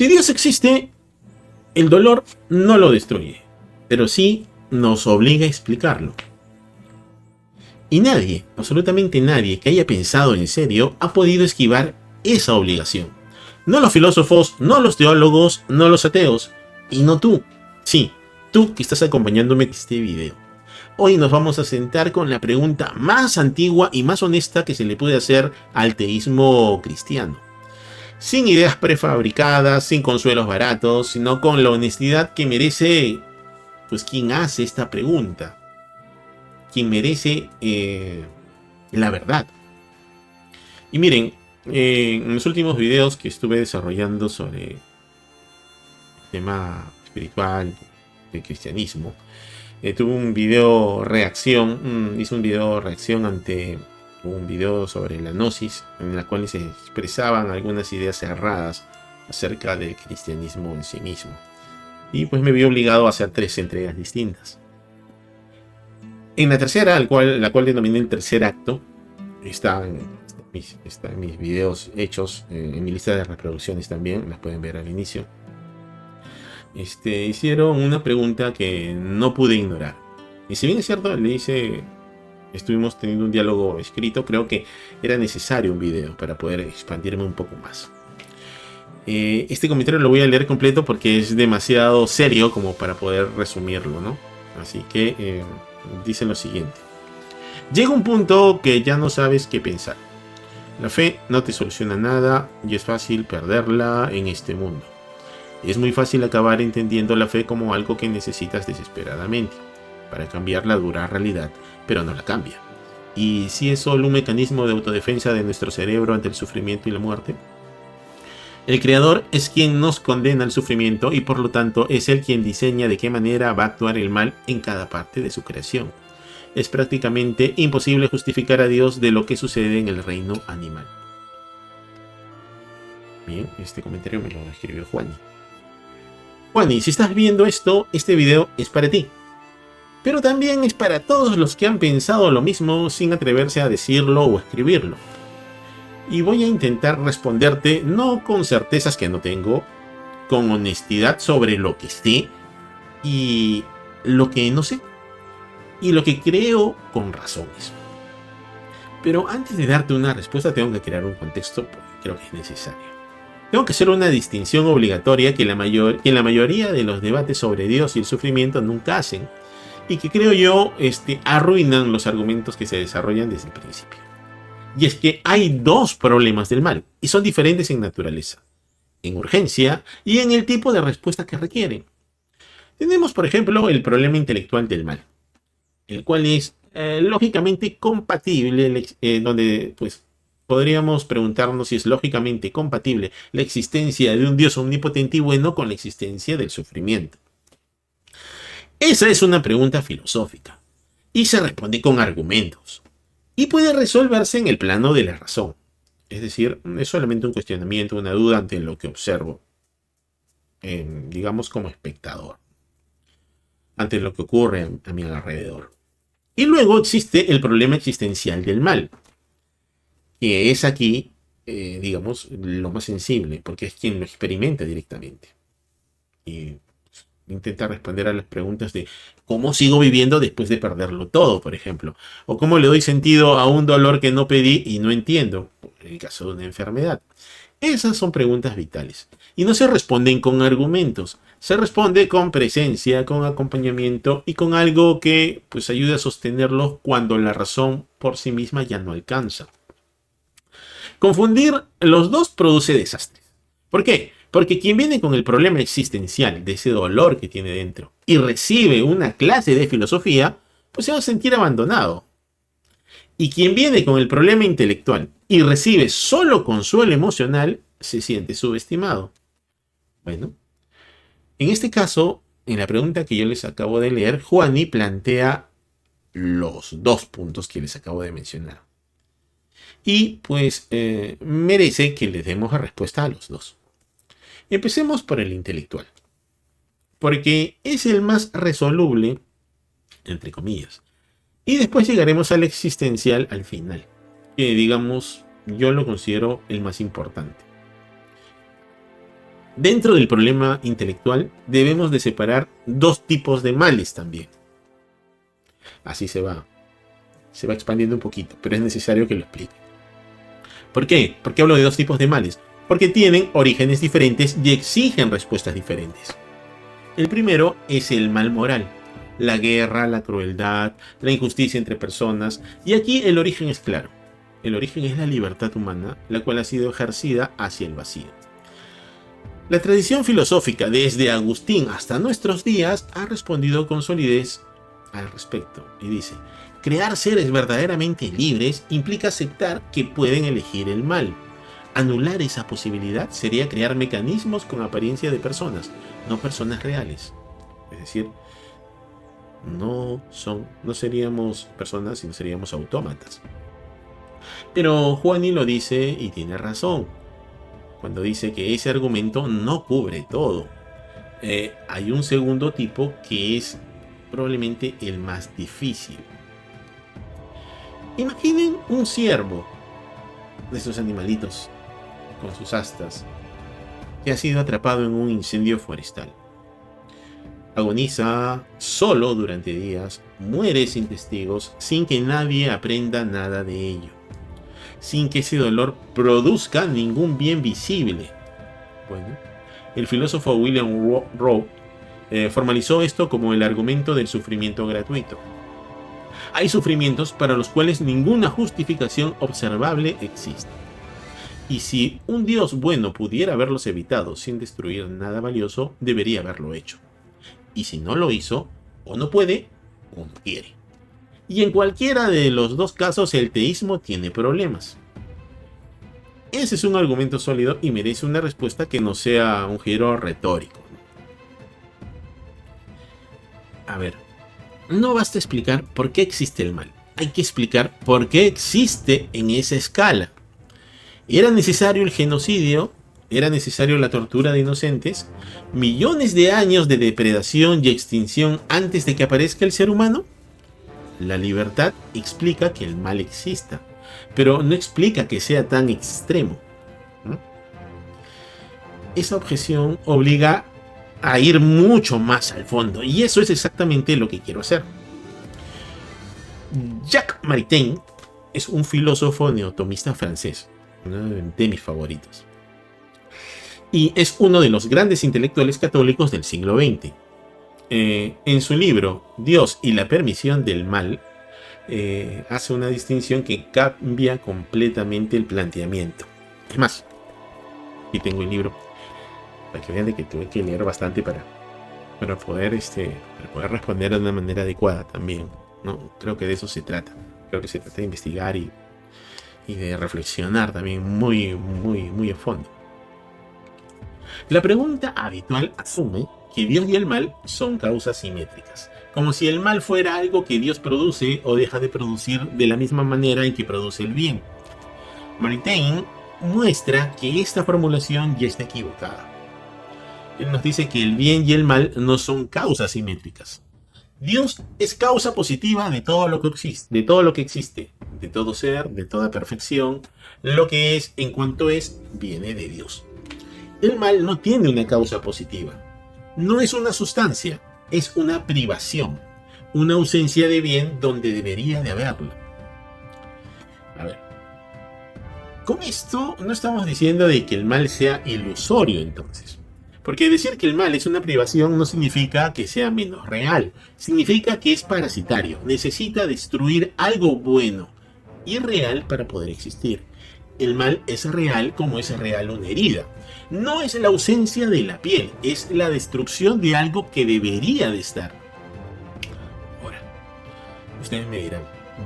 Si Dios existe, el dolor no lo destruye, pero sí nos obliga a explicarlo. Y nadie, absolutamente nadie que haya pensado en serio ha podido esquivar esa obligación. No los filósofos, no los teólogos, no los ateos, y no tú. Sí, tú que estás acompañándome en este video. Hoy nos vamos a sentar con la pregunta más antigua y más honesta que se le puede hacer al teísmo cristiano. Sin ideas prefabricadas, sin consuelos baratos, sino con la honestidad que merece, pues, quien hace esta pregunta. Quien merece la verdad. Y miren, en los últimos videos que estuve desarrollando sobre el tema espiritual del cristianismo, tuve un video reacción, hice un video reacción ante un video sobre la gnosis, en la cual se expresaban algunas ideas erradas acerca del cristianismo en sí mismo. Y pues me vi obligado a hacer 3 entregas distintas. En la tercera, la cual denominé el tercer acto, está en mis videos hechos, en mi lista de reproducciones también, las pueden ver al inicio. Hicieron una pregunta que no pude ignorar. Y si bien es cierto, estuvimos teniendo un diálogo escrito, creo que era necesario un video para poder expandirme un poco más. Este comentario lo voy a leer completo porque es demasiado serio como para poder resumirlo, ¿no? Así que dice lo siguiente. Llega un punto que ya no sabes qué pensar. La fe no te soluciona nada y es fácil perderla en este mundo. Es muy fácil acabar entendiendo la fe como algo que necesitas desesperadamente para cambiar la dura realidad, pero no la cambia. ¿Y si es solo un mecanismo de autodefensa de nuestro cerebro ante el sufrimiento y la muerte? El Creador es quien nos condena al sufrimiento y por lo tanto es Él quien diseña de qué manera va a actuar el mal en cada parte de su creación. Es prácticamente imposible justificar a Dios de lo que sucede en el reino animal. Bien, este comentario me lo escribió Juani. Juani, si estás viendo esto, este video es para ti. Pero también es para todos los que han pensado lo mismo sin atreverse a decirlo o escribirlo. Y voy a intentar responderte no con certezas que no tengo, con honestidad sobre lo que sé y lo que no sé, y lo que creo con razones. Pero antes de darte una respuesta tengo que crear un contexto porque creo que es necesario. Tengo que hacer una distinción obligatoria que en la mayoría de los debates sobre Dios y el sufrimiento nunca hacen, y que creo yo arruinan los argumentos que se desarrollan desde el principio. Y es que hay 2 problemas del mal, y son diferentes en naturaleza, en urgencia y en el tipo de respuesta que requieren. Tenemos, por ejemplo, el problema intelectual del mal, el cual es lógicamente compatible, donde pues podríamos preguntarnos si es lógicamente compatible la existencia de un Dios omnipotente y bueno con la existencia del sufrimiento. Esa es una pregunta filosófica, y se responde con argumentos. Y puede resolverse en el plano de la razón. Es decir, es solamente un cuestionamiento, una duda ante lo que observo, digamos como espectador, ante lo que ocurre a mi alrededor. Y luego existe el problema existencial del mal, que es aquí, digamos, lo más sensible, porque es quien lo experimenta directamente. Y intenta responder a las preguntas de cómo sigo viviendo después de perderlo todo, por ejemplo, o cómo le doy sentido a un dolor que no pedí y no entiendo, en el caso de una enfermedad. Esas son preguntas vitales y no se responden con argumentos, se responde con presencia, con acompañamiento y con algo que pues ayude a sostenerlos cuando la razón por sí misma ya no alcanza. Confundir los dos produce desastres. ¿Por qué? Porque quien viene con el problema existencial de ese dolor que tiene dentro y recibe una clase de filosofía, pues se va a sentir abandonado. Y quien viene con el problema intelectual y recibe solo consuelo emocional, se siente subestimado. Bueno, en este caso, en la pregunta que yo les acabo de leer, Juani plantea los 2 puntos que les acabo de mencionar. Y pues merece que le demos la respuesta a los 2. Empecemos por el intelectual, porque es el más resoluble, entre comillas. Y después llegaremos al existencial al final, que digamos, yo lo considero el más importante. Dentro del problema intelectual debemos de separar dos tipos de males también. Así se va expandiendo un poquito, pero es necesario que lo explique. ¿Por qué? ¿Por qué hablo de dos tipos de males? Porque tienen orígenes diferentes y exigen respuestas diferentes. El primero es el mal moral, la guerra, la crueldad, la injusticia entre personas, y aquí el origen es claro. El origen es la libertad humana, la cual ha sido ejercida hacia el vacío. La tradición filosófica, desde Agustín hasta nuestros días, ha respondido con solidez al respecto y dice: crear seres verdaderamente libres implica aceptar que pueden elegir el mal. Anular esa posibilidad sería crear mecanismos con apariencia de personas, no personas reales. Es decir, no seríamos personas, sino seríamos autómatas. Pero Juani lo dice y tiene razón cuando dice que ese argumento no cubre todo. Hay un segundo tipo que es probablemente el más difícil. Imaginen un ciervo de esos animalitos con sus astas que ha sido atrapado en un incendio forestal. Agoniza solo durante días, muere sin testigos, sin que nadie aprenda nada de ello, sin que ese dolor produzca ningún bien visible. Bueno, el filósofo William Rowe formalizó esto como el argumento del sufrimiento gratuito. Hay sufrimientos para los cuales ninguna justificación observable existe. Y si un Dios bueno pudiera haberlos evitado sin destruir nada valioso, debería haberlo hecho. Y si no lo hizo, o no puede, o no quiere. Y en cualquiera de los dos casos el teísmo tiene problemas. Ese es un argumento sólido y merece una respuesta que no sea un giro retórico. A ver, no basta explicar por qué existe el mal. Hay que explicar por qué existe en esa escala. ¿Era necesario el genocidio? ¿Era necesario la tortura de inocentes? ¿Millones de años de depredación y extinción antes de que aparezca el ser humano? La libertad explica que el mal exista, pero no explica que sea tan extremo. Esa objeción obliga a ir mucho más al fondo, y eso es exactamente lo que quiero hacer. Jacques Maritain es un filósofo neotomista francés, uno de mis favoritos, y es uno de los grandes intelectuales católicos del siglo XX. En su libro Dios y la permisión del mal, hace una distinción que cambia completamente el planteamiento. Es más, aquí tengo el libro para que vean de que tuve que leer bastante para poder responder de una manera adecuada también, ¿no? Creo que de eso se trata. Creo que se trata de investigar y de reflexionar también muy a fondo. La pregunta habitual asume que Dios y el mal son causas simétricas, como si el mal fuera algo que Dios produce o deja de producir de la misma manera en que produce el bien. Maritain muestra que esta formulación ya está equivocada. Él nos dice que el bien y el mal no son causas simétricas. Dios es causa positiva de todo lo que existe, de todo ser, de toda perfección. Lo que es, en cuanto es, viene de Dios. El mal no tiene una causa positiva. No es una sustancia, es una privación, una ausencia de bien donde debería de haberlo. A ver, con esto no estamos diciendo de que el mal sea ilusorio entonces. Porque decir que el mal es una privación no significa que sea menos real. Significa que es parasitario. Necesita destruir algo bueno y real para poder existir. El mal es real como es real una herida. No es la ausencia de la piel, es la destrucción de algo que debería de estar. Ahora, ustedes me dirán,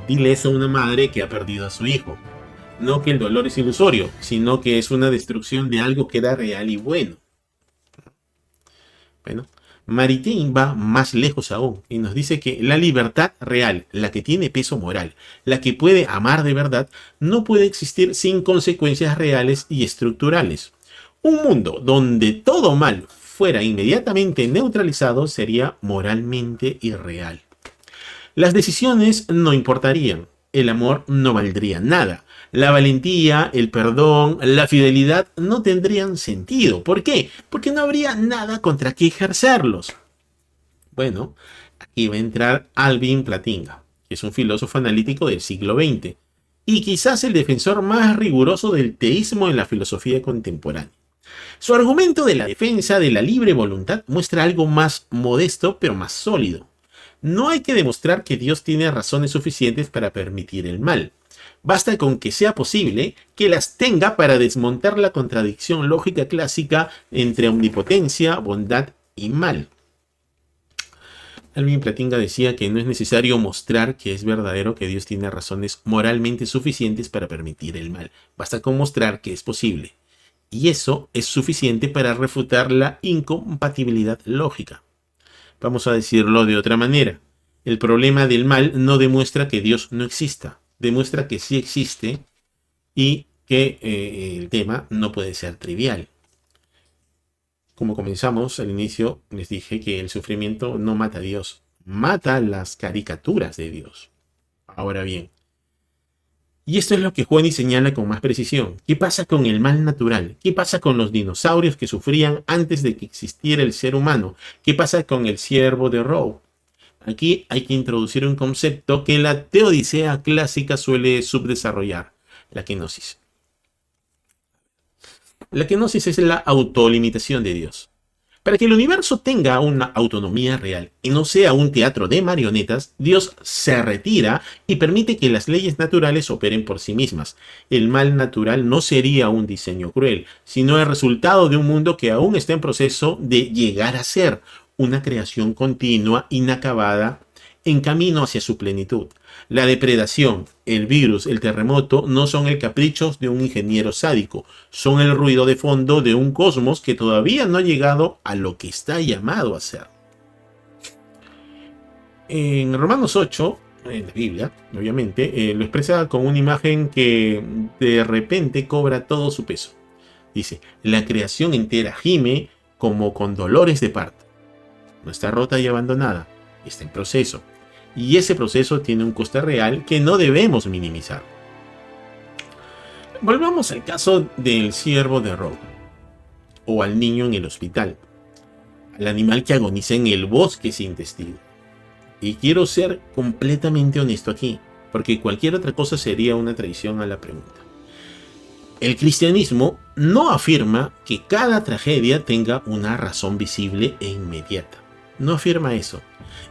dile eso a una madre que ha perdido a su hijo. No que el dolor es ilusorio, sino que es una destrucción de algo que era real y bueno. Bueno, Maritain va más lejos aún y nos dice que la libertad real, la que tiene peso moral, la que puede amar de verdad, no puede existir sin consecuencias reales y estructurales. Un mundo donde todo mal fuera inmediatamente neutralizado sería moralmente irreal. Las decisiones no importarían, el amor no valdría nada, La valentía, el perdón, la fidelidad no tendrían sentido. ¿Por qué? Porque no habría nada contra qué ejercerlos. Bueno, aquí va a entrar Alvin Plantinga, que es un filósofo analítico del siglo XX y quizás el defensor más riguroso del teísmo en la filosofía contemporánea. Su argumento de la defensa de la libre voluntad muestra algo más modesto pero más sólido. No hay que demostrar que Dios tiene razones suficientes para permitir el mal. Basta con que sea posible que las tenga para desmontar la contradicción lógica clásica entre omnipotencia, bondad y mal. Alvin Plantinga decía que no es necesario mostrar que es verdadero que Dios tiene razones moralmente suficientes para permitir el mal. Basta con mostrar que es posible. Y eso es suficiente para refutar la incompatibilidad lógica. Vamos a decirlo de otra manera. El problema del mal no demuestra que Dios no exista. Demuestra que sí existe y que el tema no puede ser trivial. Como comenzamos al inicio, les dije que el sufrimiento no mata a Dios, mata las caricaturas de Dios. Ahora bien, y esto es lo que Juani señala con más precisión. ¿Qué pasa con el mal natural? ¿Qué pasa con los dinosaurios que sufrían antes de que existiera el ser humano? ¿Qué pasa con el ciervo de Rowe? Aquí hay que introducir un concepto que la teodicea clásica suele subdesarrollar, la kenosis. La kenosis es la autolimitación de Dios. Para que el universo tenga una autonomía real y no sea un teatro de marionetas, Dios se retira y permite que las leyes naturales operen por sí mismas. El mal natural no sería un diseño cruel, sino el resultado de un mundo que aún está en proceso de llegar a ser una creación continua, inacabada, en camino hacia su plenitud. La depredación, el virus, el terremoto no son el capricho de un ingeniero sádico, son el ruido de fondo de un cosmos que todavía no ha llegado a lo que está llamado a ser. En Romanos 8, en la Biblia, obviamente, lo expresa con una imagen que de repente cobra todo su peso. Dice, la creación entera gime como con dolores de parto. No está rota y abandonada, está en proceso. Y ese proceso tiene un coste real que no debemos minimizar. Volvamos al caso del ciervo de Rowe, o al niño en el hospital, al animal que agoniza en el bosque sin testigo. Y quiero ser completamente honesto aquí, porque cualquier otra cosa sería una traición a la pregunta. El cristianismo no afirma que cada tragedia tenga una razón visible e inmediata. No afirma eso.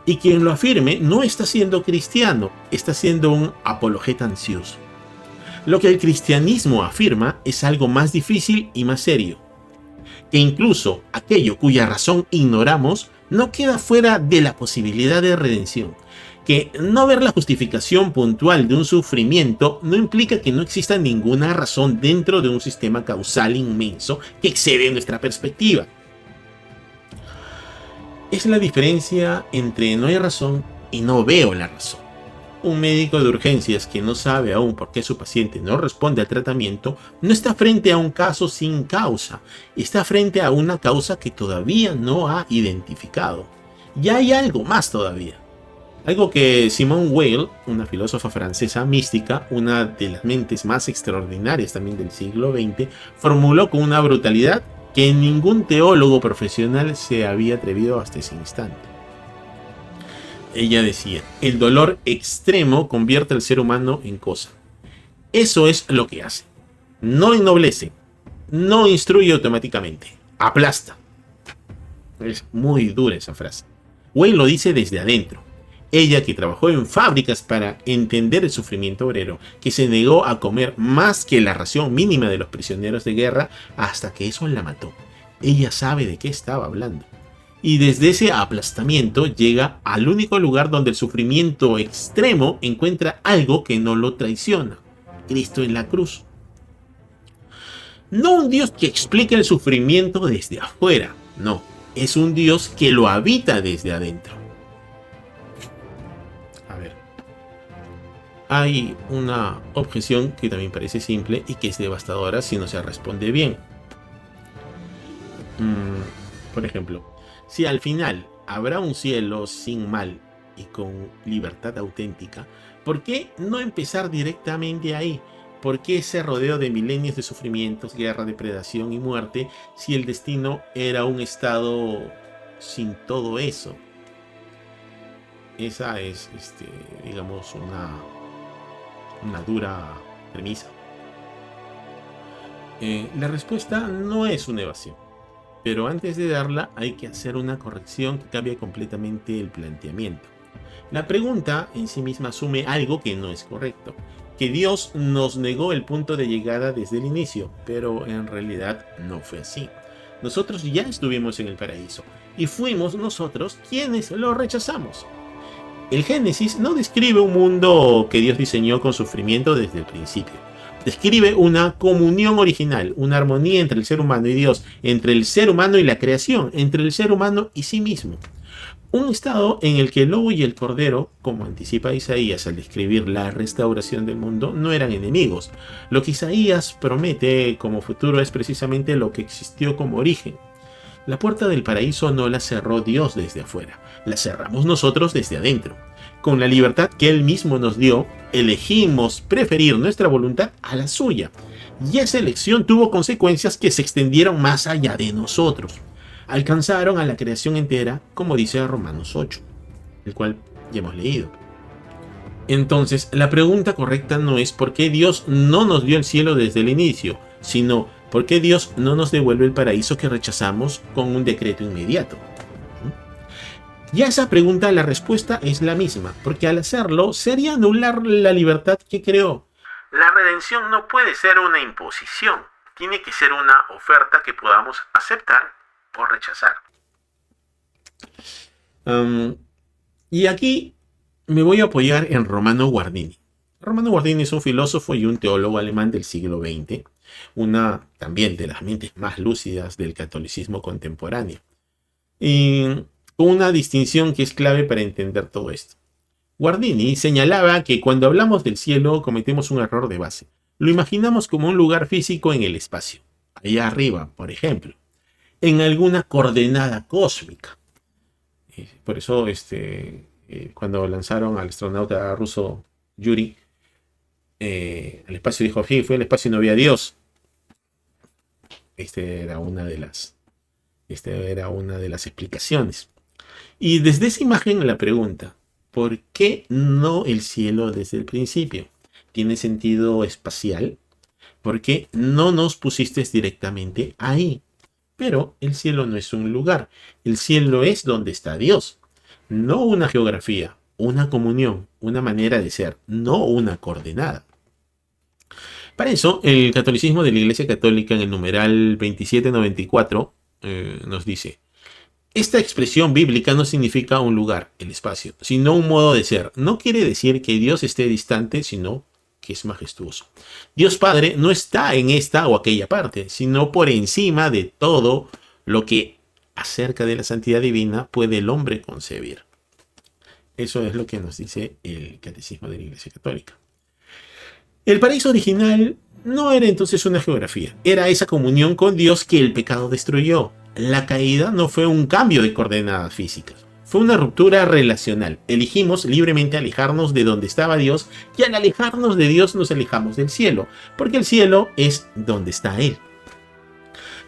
Y quien lo afirme no está siendo cristiano, está siendo un apologeta ansioso. Lo que el cristianismo afirma es algo más difícil y más serio. Que incluso aquello cuya razón ignoramos no queda fuera de la posibilidad de redención. Que no ver la justificación puntual de un sufrimiento no implica que no exista ninguna razón dentro de un sistema causal inmenso que excede nuestra perspectiva. Es la diferencia entre no hay razón y no veo la razón. Un médico de urgencias que no sabe aún por qué su paciente no responde al tratamiento no está frente a un caso sin causa, está frente a una causa que todavía no ha identificado. Y hay algo más todavía. Algo que Simone Weil, una filósofa francesa mística, una de las mentes más extraordinarias también del siglo XX, formuló con una brutalidad que ningún teólogo profesional se había atrevido hasta ese instante. Ella decía, el dolor extremo convierte al ser humano en cosa. Eso es lo que hace. No ennoblece, no instruye automáticamente, aplasta. Es muy dura esa frase. Weil lo dice desde adentro. Ella, que trabajó en fábricas para entender el sufrimiento obrero, que se negó a comer más que la ración mínima de los prisioneros de guerra hasta que eso la mató. Ella sabe de qué estaba hablando. Y desde ese aplastamiento llega al único lugar donde el sufrimiento extremo encuentra algo que no lo traiciona: Cristo en la cruz. No un Dios que explica el sufrimiento desde afuera, no, es un Dios que lo habita desde adentro. Hay una objeción que también parece simple y que es devastadora si no se responde bien. Por ejemplo, si al final habrá un cielo sin mal y con libertad auténtica, ¿por qué no empezar directamente ahí? ¿Por qué ese rodeo de milenios de sufrimientos, guerra, depredación y muerte si el destino era un estado sin todo eso? Esa es, digamos, una dura premisa. La respuesta no es una evasión, pero antes de darla hay que hacer una corrección que cambia completamente el planteamiento. La pregunta en sí misma asume algo que no es correcto, que Dios nos negó el punto de llegada desde el inicio, pero en realidad no fue así. Nosotros ya estuvimos en el paraíso y fuimos nosotros quienes lo rechazamos. El Génesis no describe un mundo que Dios diseñó con sufrimiento desde el principio. Describe una comunión original, una armonía entre el ser humano y Dios, entre el ser humano y la creación, entre el ser humano y sí mismo. Un estado en el que el lobo y el cordero, como anticipa Isaías al describir la restauración del mundo, no eran enemigos. Lo que Isaías promete como futuro es precisamente lo que existió como origen. La puerta del paraíso no la cerró Dios desde afuera, la cerramos nosotros desde adentro. Con la libertad que Él mismo nos dio, elegimos preferir nuestra voluntad a la suya. Y esa elección tuvo consecuencias que se extendieron más allá de nosotros. Alcanzaron a la creación entera, como dice Romanos 8, el cual ya hemos leído. Entonces, la pregunta correcta no es por qué Dios no nos dio el cielo desde el inicio, sino por qué Dios no nos devuelve el paraíso que rechazamos con un decreto inmediato. Y a esa pregunta la respuesta es la misma, porque al hacerlo sería anular la libertad que creó. La redención no puede ser una imposición, tiene que ser una oferta que podamos aceptar o rechazar. Y aquí me voy a apoyar en Romano Guardini. Romano Guardini es un filósofo y un teólogo alemán del siglo XX, una también de las mentes más lúcidas del catolicismo contemporáneo. Y con una distinción que es clave para entender todo esto. Guardini señalaba que cuando hablamos del cielo cometemos un error de base. Lo imaginamos como un lugar físico en el espacio, allá arriba, por ejemplo, en alguna coordenada cósmica. Por eso, cuando lanzaron al astronauta ruso Yuri al espacio, dijo, sí, fue al espacio y no había Dios. Esta era una de las explicaciones. Y desde esa imagen la pregunta, ¿por qué no el cielo desde el principio? ¿Tiene sentido espacial? ¿Por qué no nos pusiste directamente ahí? Pero el cielo no es un lugar. El cielo es donde está Dios. No una geografía, una comunión, una manera de ser, no una coordenada. Para eso, el catolicismo de la Iglesia Católica en el numeral 2794 nos dice: esta expresión bíblica no significa un lugar, el espacio, sino un modo de ser. No quiere decir que Dios esté distante, sino que es majestuoso. Dios Padre no está en esta o aquella parte, sino por encima de todo lo que acerca de la santidad divina puede el hombre concebir. Eso es lo que nos dice el catecismo de la Iglesia Católica. El paraíso original no era entonces una geografía, era esa comunión con Dios que el pecado destruyó. La caída no fue un cambio de coordenadas físicas, fue una ruptura relacional. Elegimos libremente alejarnos de donde estaba Dios y al alejarnos de Dios nos alejamos del cielo, porque el cielo es donde está Él.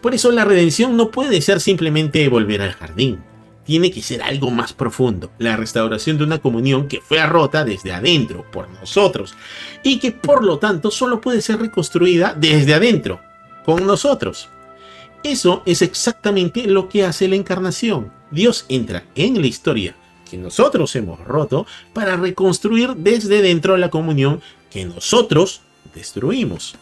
Por eso la redención no puede ser simplemente volver al jardín. Tiene que ser algo más profundo, la restauración de una comunión que fue rota desde adentro por nosotros y que por lo tanto solo puede ser reconstruida desde adentro, con nosotros. Eso es exactamente lo que hace la encarnación. Dios entra en la historia que nosotros hemos roto para reconstruir desde dentro la comunión que nosotros destruimos.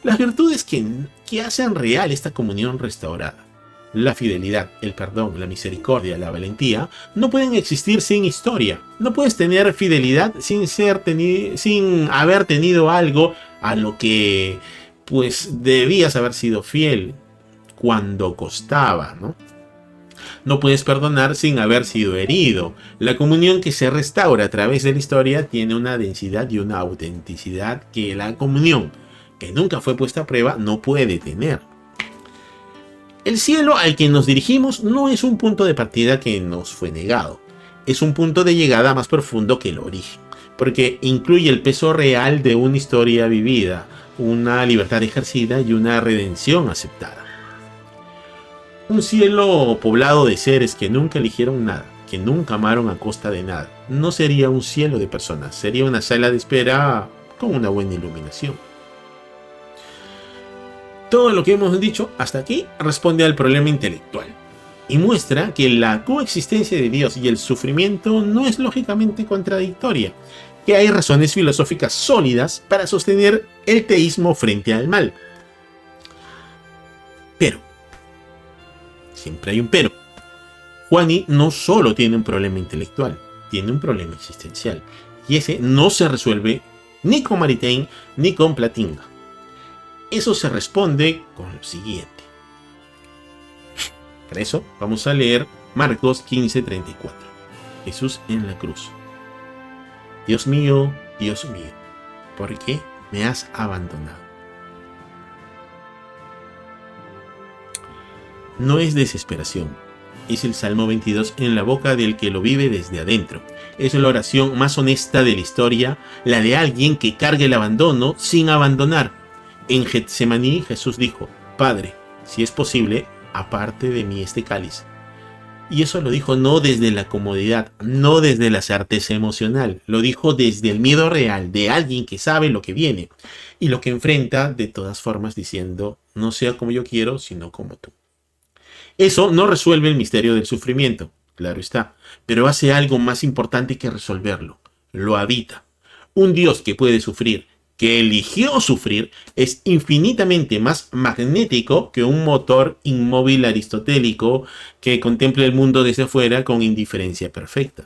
Las virtudes que hacen real esta comunión restaurada, la fidelidad, el perdón, la misericordia, la valentía, no pueden existir sin historia. No puedes tener fidelidad sin haber tenido algo a lo que pues debías haber sido fiel cuando costaba, ¿no? No puedes perdonar sin haber sido herido. La comunión que se restaura a través de la historia tiene una densidad y una autenticidad que la comunión que nunca fue puesta a prueba no puede tener. El cielo al que nos dirigimos no es un punto de partida que nos fue negado. Es un punto de llegada más profundo que el origen. porque incluye el peso real de una historia vivida, una libertad ejercida y una redención aceptada. Un cielo poblado de seres que nunca eligieron nada, que nunca amaron a costa de nada, no sería un cielo de personas, sería una sala de espera con una buena iluminación. Todo lo que hemos dicho hasta aquí responde al problema intelectual y muestra que la coexistencia de Dios y el sufrimiento no es lógicamente contradictoria, que hay razones filosóficas sólidas para sostener el teísmo frente al mal. Pero, siempre hay un pero, Juani no solo tiene un problema intelectual, tiene un problema existencial, y ese no se resuelve ni con Maritain ni con Plantinga. Eso se responde con lo siguiente. Para eso vamos a leer Marcos 15:34. Jesús en la cruz. Dios mío, ¿por qué me has abandonado? No es desesperación, es el Salmo 22 en la boca del que lo vive desde adentro. Es la oración más honesta de la historia, la de alguien que carga el abandono sin abandonar. En Getsemaní Jesús dijo: Padre, si es posible, aparte de mí este cáliz. Y eso lo dijo no desde la comodidad, no desde la certeza emocional, lo dijo desde el miedo real de alguien que sabe lo que viene y lo que enfrenta de todas formas diciendo: no sea como yo quiero, sino como tú. Eso no resuelve el misterio del sufrimiento, claro está, pero hace algo más importante que resolverlo: lo habita. Un Dios que puede sufrir, que eligió sufrir, es infinitamente más magnético que un motor inmóvil aristotélico que contempla el mundo desde afuera con indiferencia perfecta.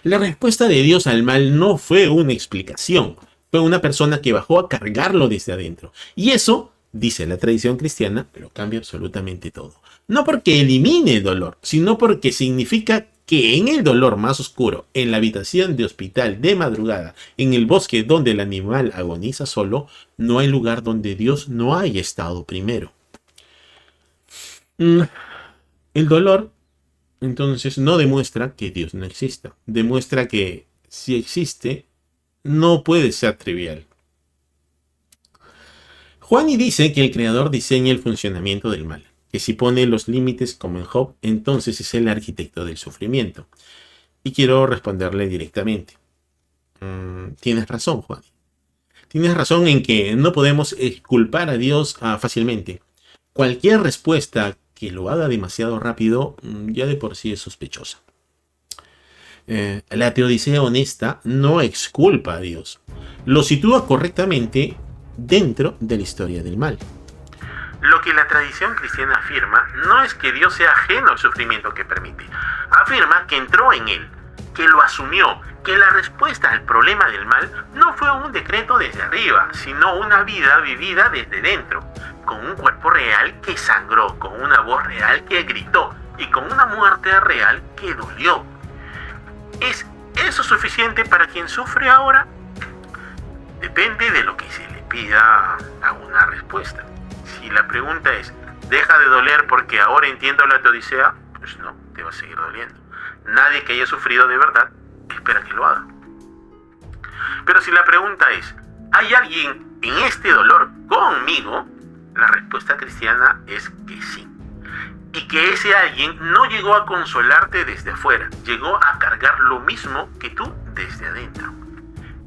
La respuesta de Dios al mal no fue una explicación, fue una persona que bajó a cargarlo desde adentro. Y eso, dice la tradición cristiana, lo cambia absolutamente todo. No porque elimine el dolor, sino porque significa que en el dolor más oscuro, en la habitación de hospital de madrugada, en el bosque donde el animal agoniza solo, no hay lugar donde Dios no haya estado primero. El dolor, entonces, no demuestra que Dios no exista. Demuestra que, si existe, no puede ser trivial. Juani dice que el creador diseña el funcionamiento del mal, que si pone los límites como en Job, entonces es el arquitecto del sufrimiento. Y quiero responderle directamente. Tienes razón, Juan. Tienes razón en que no podemos culpar a Dios fácilmente. Cualquier respuesta que lo haga demasiado rápido ya de por sí es sospechosa. La teodicea honesta no exculpa a Dios. Lo sitúa correctamente dentro de la historia del mal. Lo que la tradición cristiana afirma no es que Dios sea ajeno al sufrimiento que permite. Afirma que entró en él, que lo asumió, que la respuesta al problema del mal no fue un decreto desde arriba, sino una vida vivida desde dentro, con un cuerpo real que sangró, con una voz real que gritó y con una muerte real que dolió. ¿Es eso suficiente para quien sufre ahora? Depende de lo que se le pida a una respuesta. Si la pregunta es, ¿deja de doler porque ahora entiendo la teodicea? Pues no, te va a seguir doliendo. Nadie que haya sufrido de verdad espera que lo haga. Pero si la pregunta es, ¿hay alguien en este dolor conmigo? La respuesta cristiana es que sí. Y que ese alguien no llegó a consolarte desde afuera, llegó a cargar lo mismo que tú desde adentro.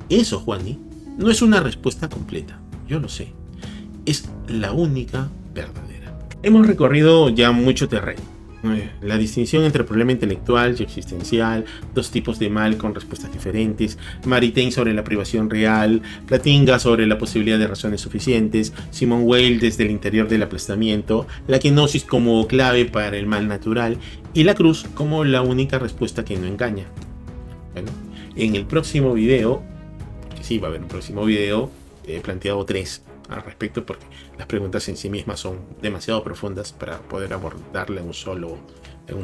Eso, Juani, no es una respuesta completa, yo lo sé. Es la única verdadera. Hemos recorrido ya mucho terreno. La distinción entre problema intelectual y existencial, dos tipos de mal con respuestas diferentes, Maritain sobre la privación real, Plantinga sobre la posibilidad de razones suficientes, Simone Weil desde el interior del aplastamiento, la kenosis como clave para el mal natural y la cruz como la única respuesta que no engaña. Bueno, en el próximo video, porque sí va a haber un próximo video, he planteado 3 al respecto porque las preguntas en sí mismas son demasiado profundas para poder abordarla en un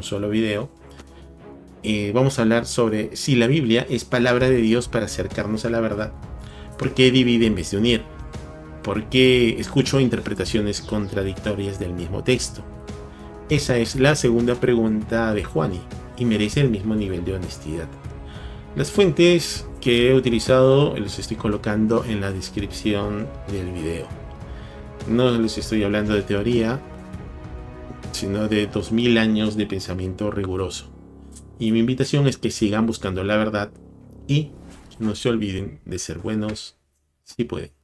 solo video. Vamos a hablar sobre si la Biblia es palabra de Dios para acercarnos a la verdad, por qué divide en vez de unir, por qué escucho interpretaciones contradictorias del mismo texto. Esa es la segunda pregunta de Juani y merece el mismo nivel de honestidad. Las fuentes que he utilizado los estoy colocando en la descripción del video. No les estoy hablando de teoría, sino de 2000 años de pensamiento riguroso. Y mi invitación es que sigan buscando la verdad y no se olviden de ser buenos si pueden.